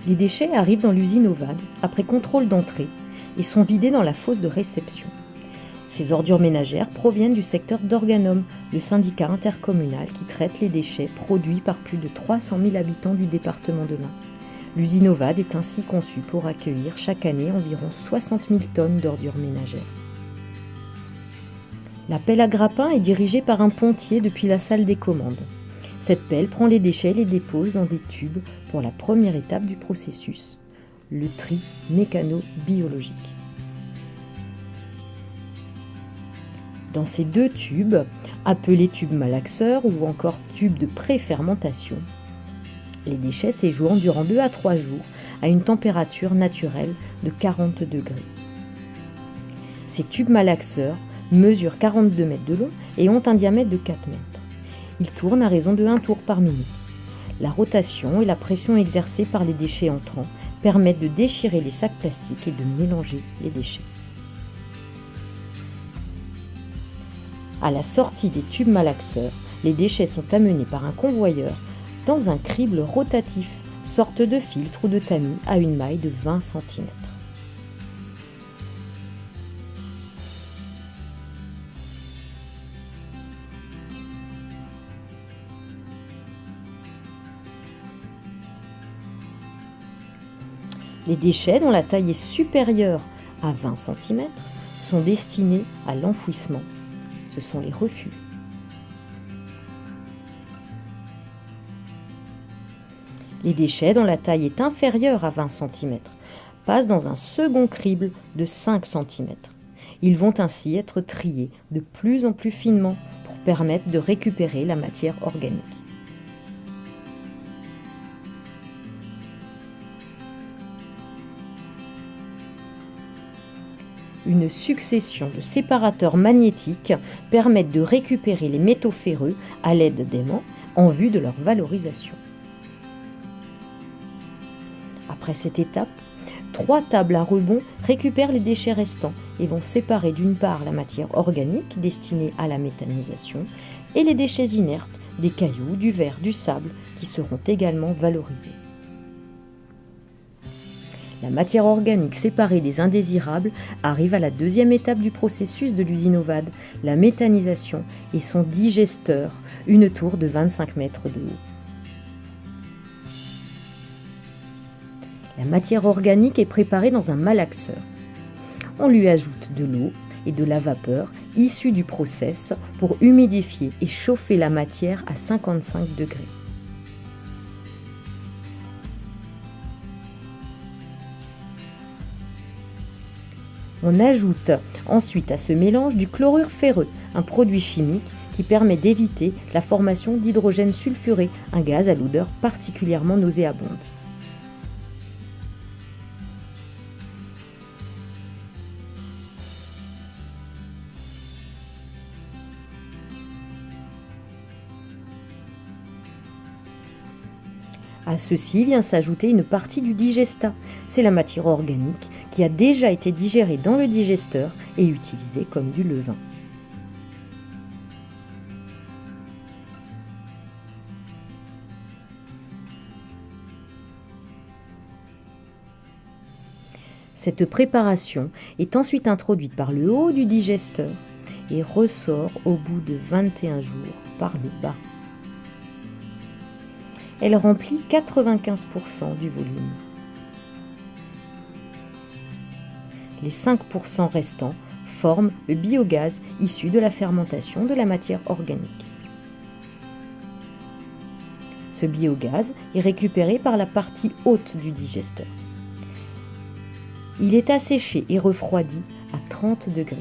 Les déchets arrivent dans l'usine Ovade après contrôle d'entrée et sont vidés dans la fosse de réception. Ces ordures ménagères proviennent du secteur d'Organom, le syndicat intercommunal qui traite les déchets produits par plus de 300 000 habitants du département de l'Ain. L'usine Ovade est ainsi conçue pour accueillir chaque année environ 60 000 tonnes d'ordures ménagères. La pelle à grappin est dirigée par un pontier depuis la salle des commandes. Cette pelle prend les déchets et les dépose dans des tubes pour la première étape du processus, le tri mécano-biologique. Dans ces deux tubes, appelés tubes malaxeurs ou encore tubes de pré-fermentation, les déchets séjournent durant 2 à 3 jours à une température naturelle de 40 degrés. Ces tubes malaxeurs mesurent 42 mètres de long et ont un diamètre de 4 mètres. Ils tournent à raison de 1 tour par minute. La rotation et la pression exercée par les déchets entrants permettent de déchirer les sacs plastiques et de mélanger les déchets. À la sortie des tubes malaxeurs, les déchets sont amenés par un convoyeur dans un crible rotatif, sorte de filtre ou de tamis à une maille de 20 cm. Les déchets dont la taille est supérieure à 20 cm sont destinés à l'enfouissement. Ce sont les refus. Les déchets dont la taille est inférieure à 20 cm passent dans un second crible de 5 cm. Ils vont ainsi être triés de plus en plus finement pour permettre de récupérer la matière organique. Une succession de séparateurs magnétiques permettent de récupérer les métaux ferreux à l'aide d'aimants en vue de leur valorisation. Après cette étape, 3 tables à rebond récupèrent les déchets restants et vont séparer d'une part la matière organique destinée à la méthanisation et les déchets inertes, des cailloux, du verre, du sable qui seront également valorisés. La matière organique séparée des indésirables arrive à la deuxième étape du processus de l'usine Ovade, la méthanisation et son digesteur, une tour de 25 mètres de haut. La matière organique est préparée dans un malaxeur. On lui ajoute de l'eau et de la vapeur issue du process pour humidifier et chauffer la matière à 55 degrés. On ajoute ensuite à ce mélange du chlorure ferreux, un produit chimique qui permet d'éviter la formation d'hydrogène sulfuré, un gaz à l'odeur particulièrement nauséabonde. À ceci vient s'ajouter une partie du digestat. C'est la matière organique qui a déjà été digérée dans le digesteur et utilisée comme du levain. Cette préparation est ensuite introduite par le haut du digesteur et ressort au bout de 21 jours par le bas. Elle remplit 95% du volume. Les 5% restants forment le biogaz issu de la fermentation de la matière organique. Ce biogaz est récupéré par la partie haute du digesteur. Il est asséché et refroidi à 30 degrés.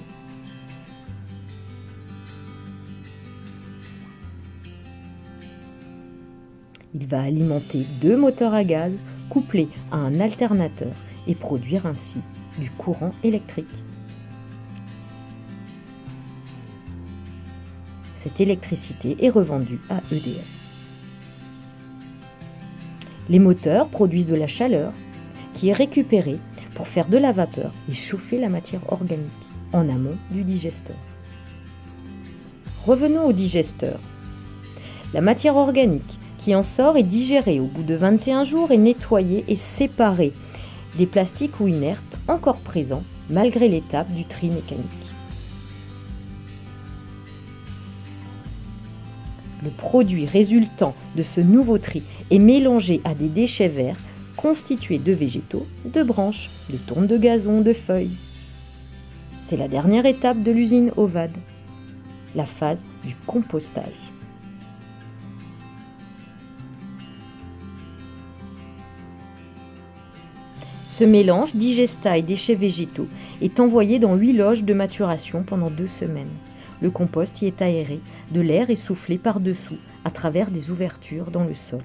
Il va alimenter 2 moteurs à gaz couplés à un alternateur et produire ainsi du courant électrique. Cette électricité est revendue à EDF. Les moteurs produisent de la chaleur qui est récupérée pour faire de la vapeur et chauffer la matière organique en amont du digesteur. Revenons au digesteur. La matière organique qui en sort est digéré au bout de 21 jours et nettoyé et séparé des plastiques ou inertes encore présents malgré l'étape du tri mécanique. Le produit résultant de ce nouveau tri est mélangé à des déchets verts constitués de végétaux, de branches, de tournes de gazon, de feuilles. C'est la dernière étape de l'usine Ovad, la phase du compostage. Ce mélange digesta et déchets végétaux est envoyé dans 8 loges de maturation pendant 2 semaines. Le compost y est aéré, de l'air est soufflé par-dessous à travers des ouvertures dans le sol.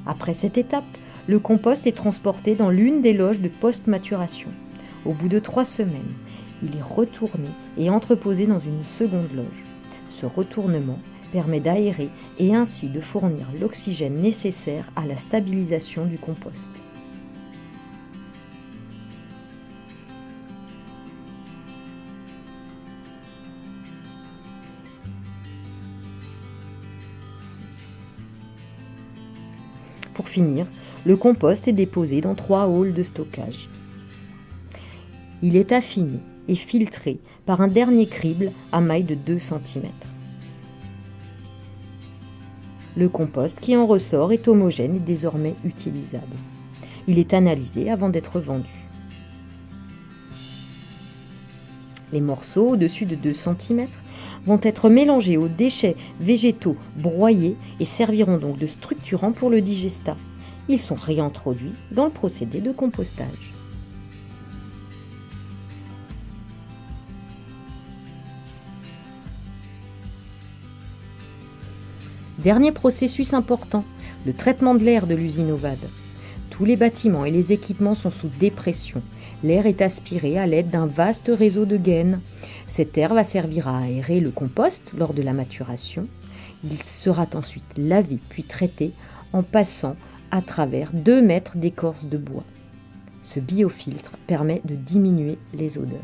Après cette étape, le compost est transporté dans l'une des loges de post-maturation. Au bout de 3 semaines, il est retourné et entreposé dans une seconde loge. Ce retournement permet d'aérer et ainsi de fournir l'oxygène nécessaire à la stabilisation du compost. Pour finir, le compost est déposé dans 3 halls de stockage. Il est affiné et filtré par un dernier crible à maille de 2 cm. Le compost qui en ressort est homogène et désormais utilisable. Il est analysé avant d'être vendu. Les morceaux au-dessus de 2 cm vont être mélangés aux déchets végétaux broyés et serviront donc de structurant pour le digestat. Ils sont réintroduits dans le procédé de compostage. Dernier processus important, le traitement de l'air de l'usine Ovad. Tous les bâtiments et les équipements sont sous dépression. L'air est aspiré à l'aide d'un vaste réseau de gaines. Cet air va servir à aérer le compost lors de la maturation. Il sera ensuite lavé puis traité en passant à travers 2 mètres d'écorce de bois. Ce biofiltre permet de diminuer les odeurs.